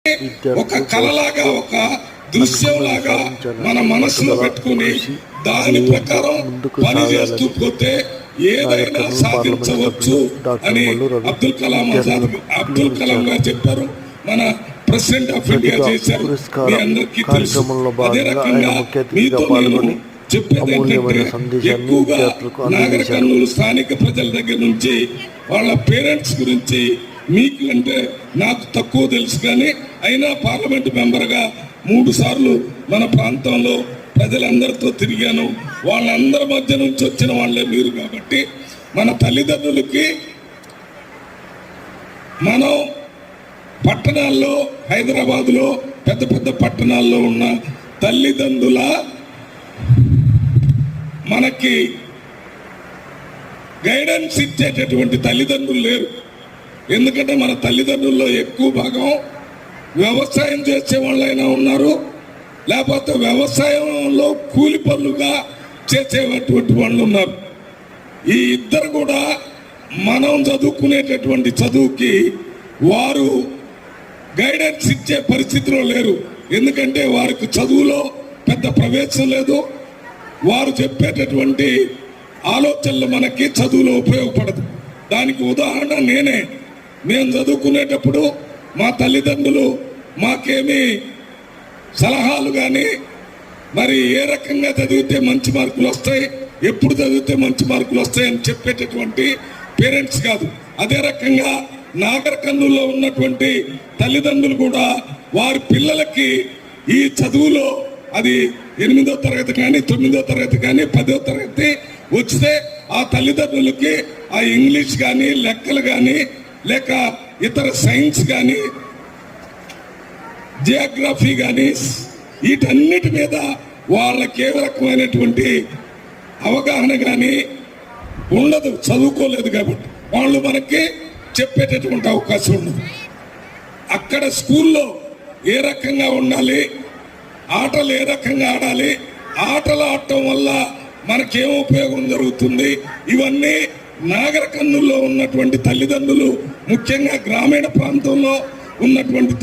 ఒక కళలాగా ఒక దృశ్యంలాగా మన మనసులో పెట్టుకుని దాని ప్రకారం పని చేస్తూ పోతే ఏదైనా సాధించవచ్చు అని అబ్దుల్ కలాం గారు చెప్పారు. మన ప్రెసిడెంట్ ఆఫ్ ఇండియా చేశారు. మీ అందరికీ తెలుసు. అదే రకంగా మీతో నేను చెప్పేది ఏంటంటే, ఎక్కువగా నాగర్ కర్నూలు స్థానిక ప్రజల దగ్గర నుంచి వాళ్ళ పేరెంట్స్ గురించి మీకు అంటే నాకు తక్కువ తెలుసు, కానీ అయినా పార్లమెంట్ మెంబర్గా 3 సార్లు మన ప్రాంతంలో ప్రజలందరితో తిరిగాను. వాళ్ళందరి మధ్య నుంచి వచ్చిన వాళ్ళే మీరు కాబట్టి మన తల్లిదండ్రులకి మనం పట్టణాల్లో, హైదరాబాదులో పెద్ద పెద్ద పట్టణాల్లో ఉన్న తల్లిదండ్రుల మనకి గైడెన్స్ ఇచ్చేటటువంటి తల్లిదండ్రులు లేరు. ఎందుకంటే మన తల్లిదండ్రుల్లో ఎక్కువ భాగం వ్యవసాయం చేసే వాళ్ళైనా ఉన్నారు, లేకపోతే వ్యవసాయంలో కూలి పనులుగా చేసేటటువంటి వాళ్ళు ఉన్నారు. ఈ ఇద్దరు కూడా మనం చదువుకునేటటువంటి చదువుకి వారు గైడెన్స్ ఇచ్చే పరిస్థితిలో లేరు. ఎందుకంటే వారికి చదువులో పెద్ద ప్రవేశం లేదు. వారు చెప్పేటటువంటి ఆలోచనలు మనకి చదువులో ఉపయోగపడదు. దానికి ఉదాహరణ నేనే. మేము చదువుకునేటప్పుడు మా తల్లిదండ్రులు మాకేమీ సలహాలు కానీ, మరి ఏ రకంగా చదివితే మంచి మార్కులు వస్తాయి, ఎప్పుడు చదివితే మంచి మార్కులు వస్తాయి అని చెప్పేటటువంటి పేరెంట్స్ కాదు. అదే రకంగా నాగర్ కర్నూలులో ఉన్నటువంటి తల్లిదండ్రులు కూడా వారి పిల్లలకి ఈ చదువులో, అది 8వ తరగతి కానీ 9వ తరగతి కానీ 10వ తరగతి వచ్చితే ఆ తల్లిదండ్రులకి ఆ ఇంగ్లీష్ కానీ, లెక్కలు కానీ, లేక ఇతర సైన్స్ కానీ, జియోగ్రఫీ కానీ, వీటన్నిటి మీద వాళ్ళకి ఏ రకమైనటువంటి అవగాహన కానీ ఉండదు, చదువుకోలేదు కాబట్టి. వాళ్ళు మనకి చెప్పేటటువంటి అవకాశం ఉండదు. అక్కడ స్కూల్లో ఏ రకంగా ఉండాలి, ఆటలు ఏ రకంగా ఆడాలి, ఆటలు ఆడటం వల్ల మనకేం ఉపయోగం జరుగుతుంది, ఇవన్నీ నాగర్ కర్నూలులో ఉన్నటువంటి తల్లిదండ్రులు, ముఖ్యంగా గ్రామీణ ప్రాంతంలో ఉన్నటువంటి